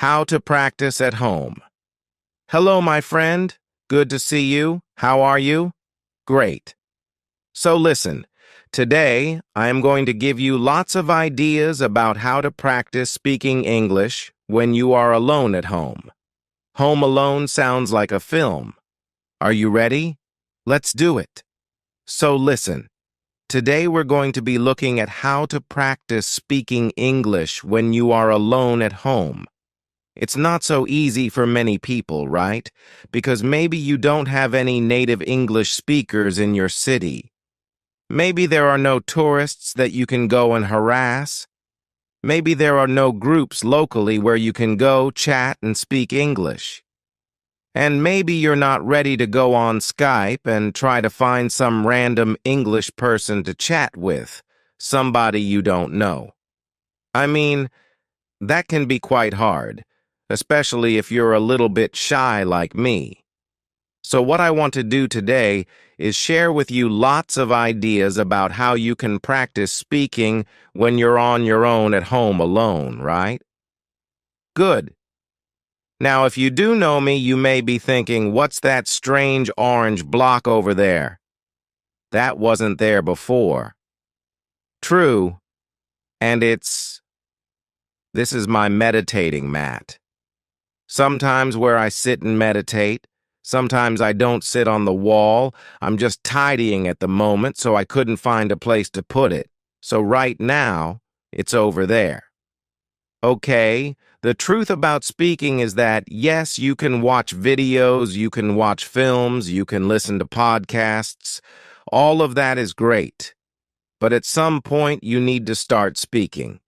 How to practice at home. Hello, my friend. Good to see you. How are you? Great. So listen, today I am going to give you lots of ideas about how to practice speaking English when you are alone at home. Home Alone sounds like a film. Are you ready? Let's do it. So listen, today we're going to be looking at how to practice speaking English when you are alone at home. It's not so easy for many people, right? Because maybe you don't have any native English speakers in your city. Maybe there are no tourists that you can go and harass. Maybe there are no groups locally where you can go, chat, and speak English. And maybe you're not ready to go on Skype and try to find some random English person to chat with, somebody you don't know. I mean, that can be quite hard, especially if you're a little bit shy like me. So what I want to do today is share with you lots of ideas about how you can practice speaking when you're on your own at home alone, right? Good. Now, if you do know me, you may be thinking, what's that strange orange block over there? That wasn't there before. True. And this is my meditating mat. Sometimes where I sit and meditate, sometimes I don't sit on the wall. I'm just tidying at the moment, so I couldn't find a place to put it. So right now, it's over there. Okay, the truth about speaking is that, yes, you can watch videos, you can watch films, you can listen to podcasts. All of that is great. But at some point, you need to start speaking.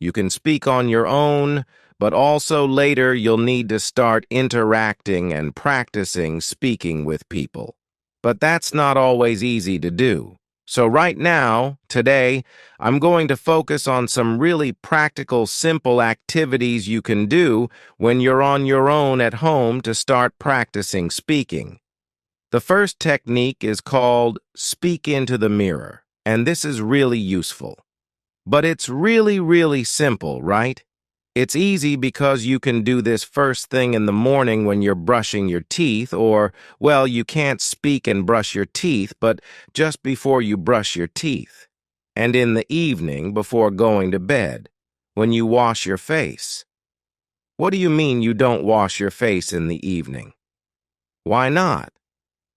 You can speak on your own, but also later you'll need to start interacting and practicing speaking with people. But that's not always easy to do. So right now, today, I'm going to focus on some really practical, simple activities you can do when you're on your own at home to start practicing speaking. The first technique is called Speak into the Mirror, and this is really useful. But it's really simple, right? It's easy because you can do this first thing in the morning when you're brushing your teeth, or, well, you can't speak and brush your teeth, but just before you brush your teeth. And in the evening before going to bed, when you wash your face. What do you mean you don't wash your face in the evening? Why not?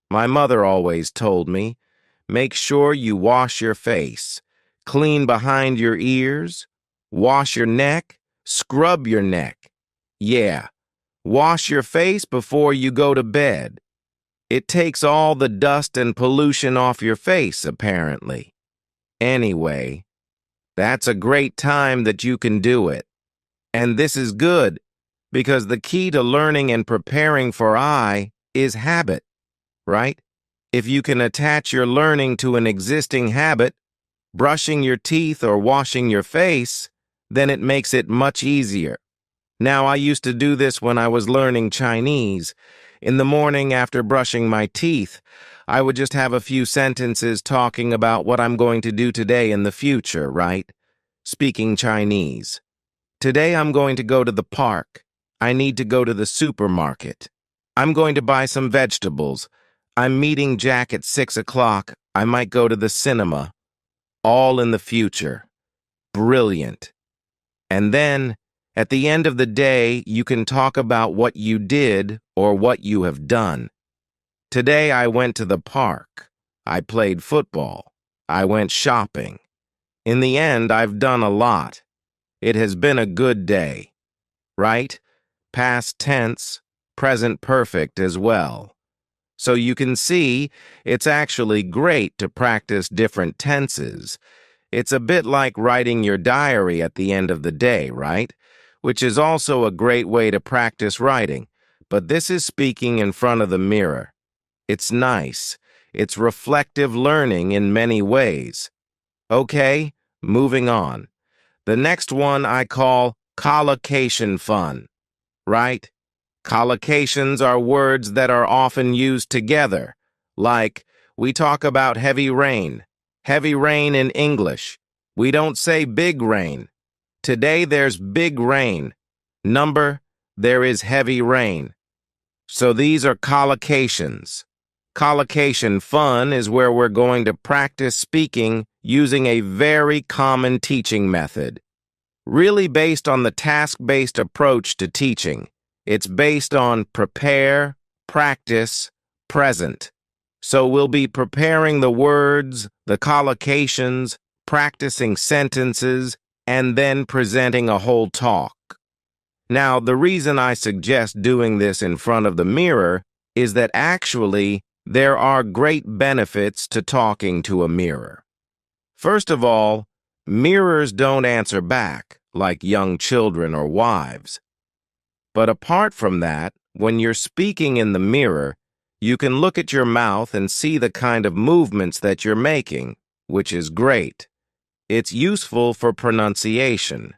My mother always told me, make sure you wash your face, clean behind your ears, wash your neck, scrub your neck. Yeah, wash your face before you go to bed. It takes all the dust and pollution off your face, apparently. Anyway, that's a great time that you can do it. And this is good, because the key to learning and preparing for I is habit, right? If you can attach your learning to an existing habit, brushing your teeth or washing your face, then it makes it much easier. Now, I used to do this when I was learning Chinese. In the morning after brushing my teeth, I would just have a few sentences talking about what I'm going to do today in the future, right? Speaking Chinese. Today I'm going to go to the park. I need to go to the supermarket. I'm going to buy some vegetables. I'm meeting Jack at 6 o'clock. I might go to the cinema. All in the future. Brilliant. And then, at the end of the day, you can talk about what you did or what you have done. Today I went to the park. I played football. I went shopping. In the end, I've done a lot. It has been a good day. Right? Past tense, present perfect as well. So you can see, it's actually great to practice different tenses. It's a bit like writing your diary at the end of the day, right? Which is also a great way to practice writing, but this is speaking in front of the mirror. It's nice. It's reflective learning in many ways. Okay, moving on. The next one I call collocation fun, right? Collocations are words that are often used together, like we talk about heavy rain. Heavy rain in English. We don't say big rain. Today there's big rain. Number, there is heavy rain. So these are collocations. Collocation fun is where we're going to practice speaking using a very common teaching method. Really based on the task-based approach to teaching. It's based on prepare, practice, present. So we'll be preparing the words, the collocations, practicing sentences, and then presenting a whole talk. Now, the reason I suggest doing this in front of the mirror is that actually there are great benefits to talking to a mirror. First of all, mirrors don't answer back like young children or wives. But apart from that, when you're speaking in the mirror, you can look at your mouth and see the kind of movements that you're making, which is great. It's useful for pronunciation.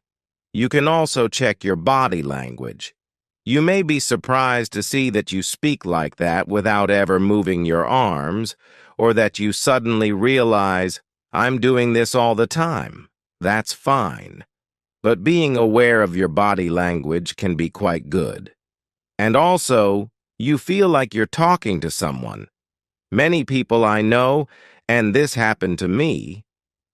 You can also check your body language. You may be surprised to see that you speak like that without ever moving your arms, or that you suddenly realize, I'm doing this all the time. That's fine. But being aware of your body language can be quite good. And also, you feel like you're talking to someone. Many people I know, and this happened to me,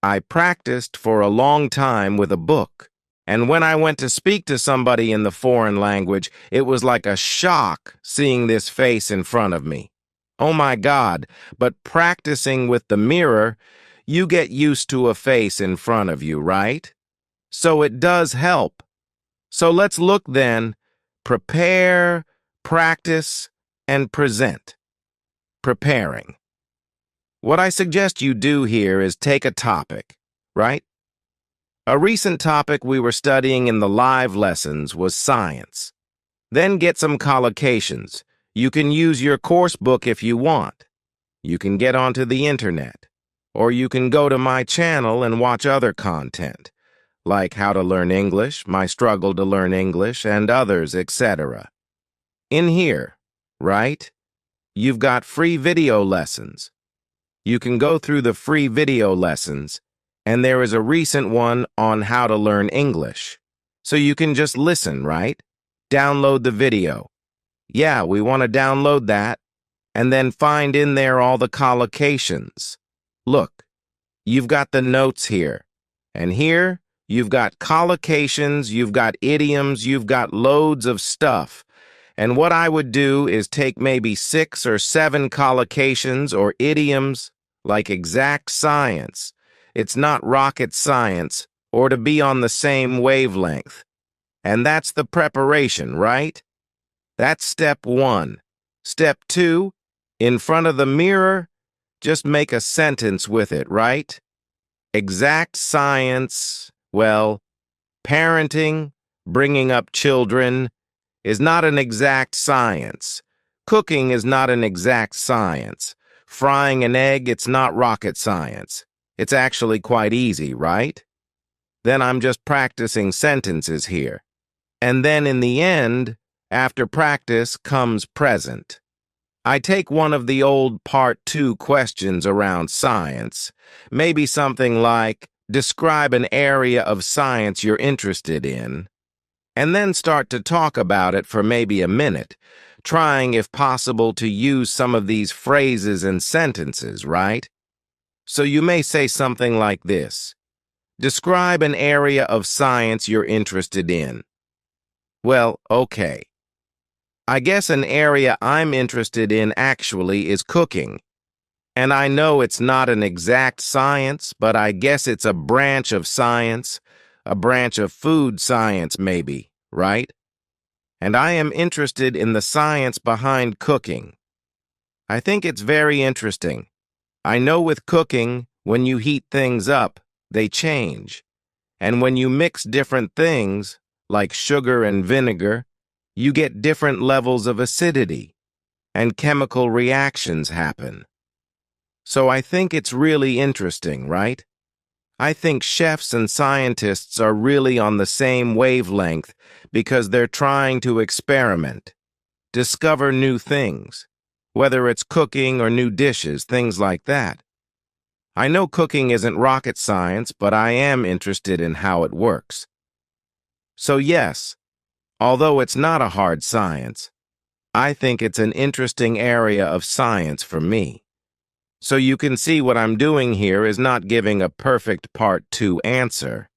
I practiced for a long time with a book. And when I went to speak to somebody in the foreign language, it was like a shock seeing this face in front of me. Oh my God, but practicing with the mirror, you get used to a face in front of you, right? So it does help. So let's look then. Prepare, practice, and present. Preparing. What I suggest you do here is take a topic, right? A recent topic we were studying in the live lessons was science. Then get some collocations. You can use your course book if you want. You can get onto the internet. Or you can go to my channel and watch other content, like How to Learn English, My Struggle to Learn English, and others, etc. In here, right, you've got free video lessons. You can go through the free video lessons, and there is a recent one on how to learn English. So you can just listen, right? Download the video. Yeah, we want to download that, and then find in there all the collocations. Look, you've got the notes here, and here you've got collocations, you've got idioms, you've got loads of stuff. And what I would do is take maybe 6 or 7 collocations or idioms, like exact science. It's not rocket science, or to be on the same wavelength. And that's the preparation, right? That's step 1. Step 2, in front of the mirror, just make a sentence with it, right? Exact science, well, parenting, bringing up children, is not an exact science. Cooking is not an exact science. Frying an egg, it's not rocket science. It's actually quite easy, right? Then I'm just practicing sentences here. And then in the end, after practice comes present. I take one of the old Part 2 questions around science, maybe something like, describe an area of science you're interested in, and then start to talk about it for maybe a minute, trying, if possible, to use some of these phrases and sentences, right? So you may say something like this. Describe an area of science you're interested in. Well, okay. I guess an area I'm interested in actually is cooking. And I know it's not an exact science, but I guess it's a branch of science, a branch of food science maybe, right? And I am interested in the science behind cooking. I think it's very interesting. I know with cooking, when you heat things up, they change. And when you mix different things, like sugar and vinegar, you get different levels of acidity, and chemical reactions happen. So I think it's really interesting, right? I think chefs and scientists are really on the same wavelength because they're trying to experiment, discover new things, whether it's cooking or new dishes, things like that. I know cooking isn't rocket science, but I am interested in how it works. So yes, Although it's not a hard science, I think it's an interesting area of science for me. So you can see what I'm doing here is not giving a perfect part 2 answer.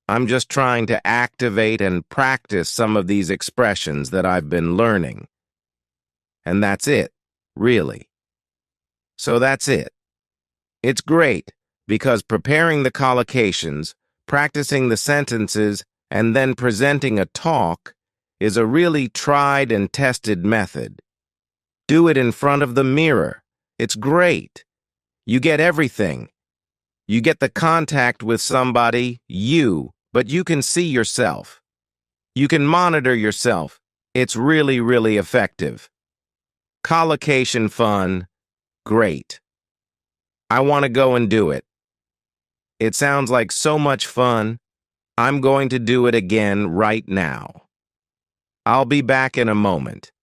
I'm just trying to activate and practice some of these expressions that I've been learning. And that's it, really. So that's it. It's great because preparing the collocations, practicing the sentences, and then presenting a talk is a really tried and tested method. Do it in front of the mirror. It's great. You get everything. You get the contact with somebody, but you can see yourself. You can monitor yourself. It's really, really effective. Collocation fun, great. I want to go and do it. It sounds like so much fun. I'm going to do it again right now. I'll be back in a moment.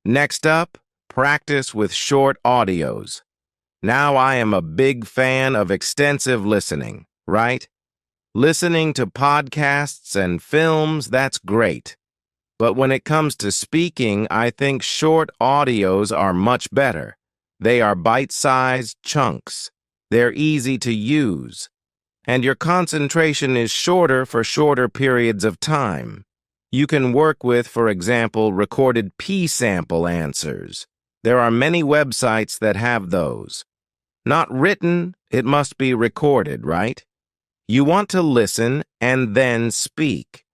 Next up, practice with short audios. Now I am a big fan of extensive listening, right? Listening to podcasts and films, that's great. But when it comes to speaking, I think short audios are much better. They are bite-sized chunks. They're easy to use. And your concentration is shorter for shorter periods of time. You can work with, for example, recorded P-sample answers. There are many websites that have those. Not written, it must be recorded, right? You want to listen and then speak.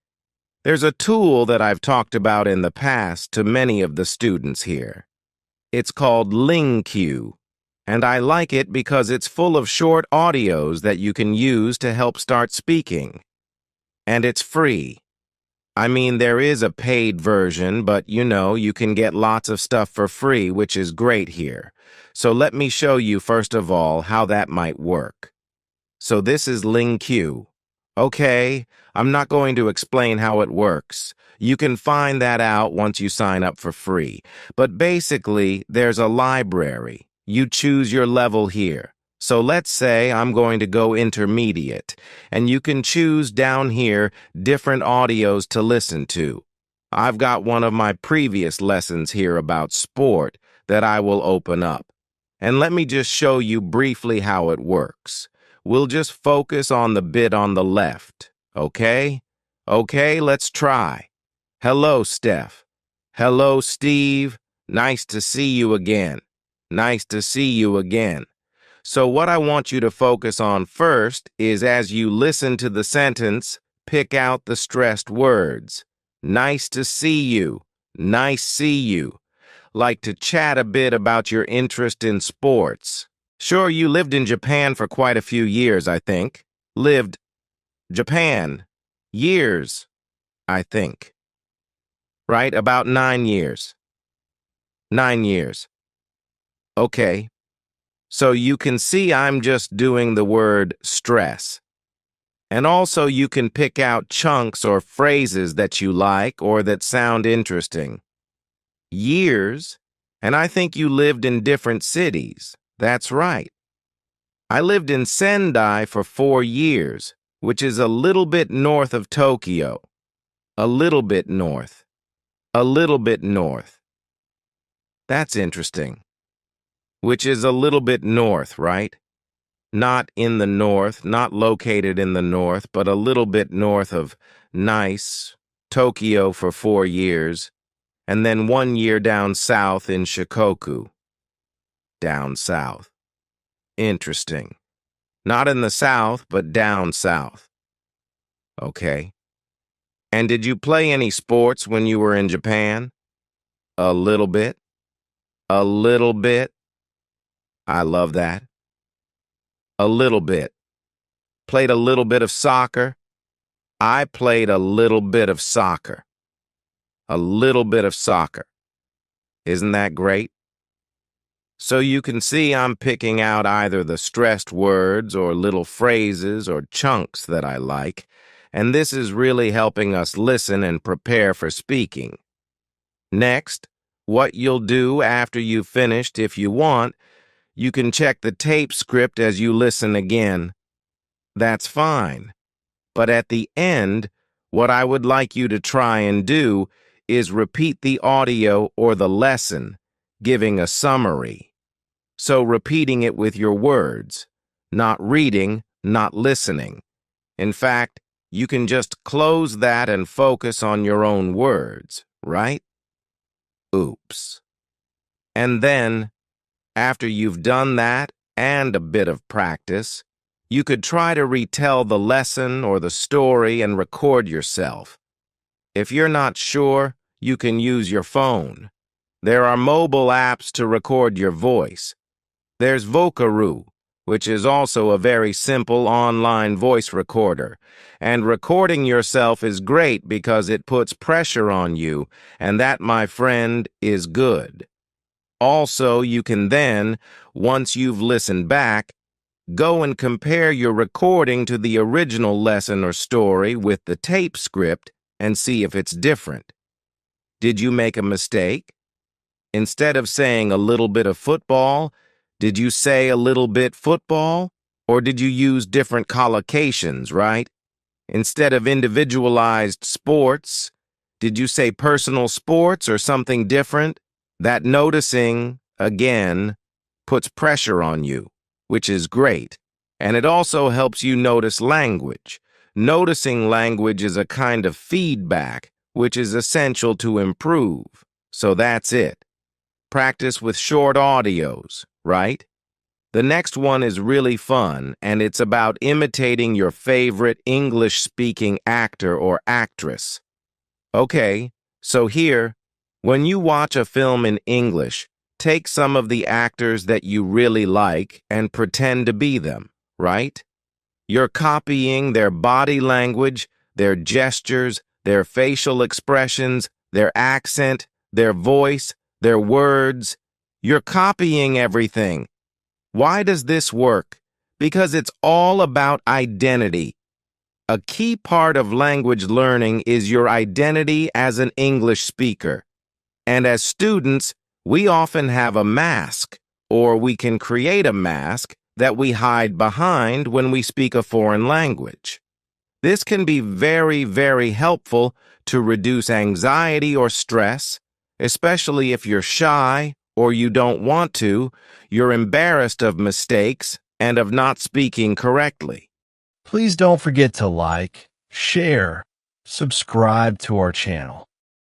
There's a tool that I've talked about in the past to many of the students here. It's called LingQ, and I like it because it's full of short audios that you can use to help start speaking. And it's free. I mean, there is a paid version, but you can get lots of stuff for free, which is great here. So let me show you first of all how that might work. So this is LingQ. Okay, I'm not going to explain how it works. You can find that out once you sign up for free. But basically, there's a library. You choose your level here. So let's say I'm going to go intermediate, and you can choose down here different audios to listen to. I've got one of my previous lessons here about sport that I will open up. And let me just show you briefly how it works. We'll just focus on the bit on the left, okay? Okay, let's try. Hello, Steph. Hello, Steve. Nice to see you again. Nice to see you again. So what I want you to focus on first is as you listen to the sentence, pick out the stressed words. Nice to see you. Nice see you. Like to chat a bit about your interest in sports. Sure, you lived in Japan for quite a few years, I think. Japan. Years, I think. Right, about 9 years. 9 years. Okay. So you can see I'm just doing the word stress. And also you can pick out chunks or phrases that you like or that sound interesting. Years, and I think you lived in different cities. That's right. I lived in Sendai for 4 years, which is a little bit north of Tokyo. A little bit north. A little bit north. That's interesting. Which is a little bit north, right? Not in the north, not located in the north, but a little bit north of nice, Tokyo for 4 years, and then 1 year down south in Shikoku. Down south. Interesting. Not in the south, but down south. Okay. And did you play any sports when you were in Japan? A little bit. A little bit. I love that. A little bit. Played a little bit of soccer. I played a little bit of soccer. A little bit of soccer. Isn't that great? So you can see I'm picking out either the stressed words or little phrases or chunks that I like, and this is really helping us listen and prepare for speaking. Next, what you'll do after you've finished, if you want, you can check the tape script as you listen again. That's fine. But at the end, what I would like you to try and do is repeat the audio or the lesson, giving a summary. So repeating it with your words, not reading, not listening. In fact, you can just close that and focus on your own words, right? Oops. And then, after you've done that and a bit of practice, you could try to retell the lesson or the story and record yourself. If you're not sure, you can use your phone. There are mobile apps to record your voice. There's Vocaroo, which is also a very simple online voice recorder. And recording yourself is great because it puts pressure on you, and that, my friend, is good. Also, you can then, once you've listened back, go and compare your recording to the original lesson or story with the tape script and see if it's different. Did you make a mistake? Instead of saying a little bit of football, did you say a little bit football? Or did you use different collocations, right? Instead of individualized sports, did you say personal sports or something different? That noticing, again, puts pressure on you, which is great. And it also helps you notice language. Noticing language is a kind of feedback, which is essential to improve. So that's it. Practice with short audios, right? The next one is really fun, and it's about imitating your favorite English-speaking actor or actress. Okay, so here, when you watch a film in English, take some of the actors that you really like and pretend to be them, right? You're copying their body language, their gestures, their facial expressions, their accent, their voice, their words. You're copying everything. Why does this work? Because it's all about identity. A key part of language learning is your identity as an English speaker. And as students, we often have a mask, or we can create a mask that we hide behind when we speak a foreign language. This can be very, very helpful to reduce anxiety or stress, especially if you're shy or you don't want to, you're embarrassed of mistakes and of not speaking correctly. Please don't forget to like, share, subscribe to our channel.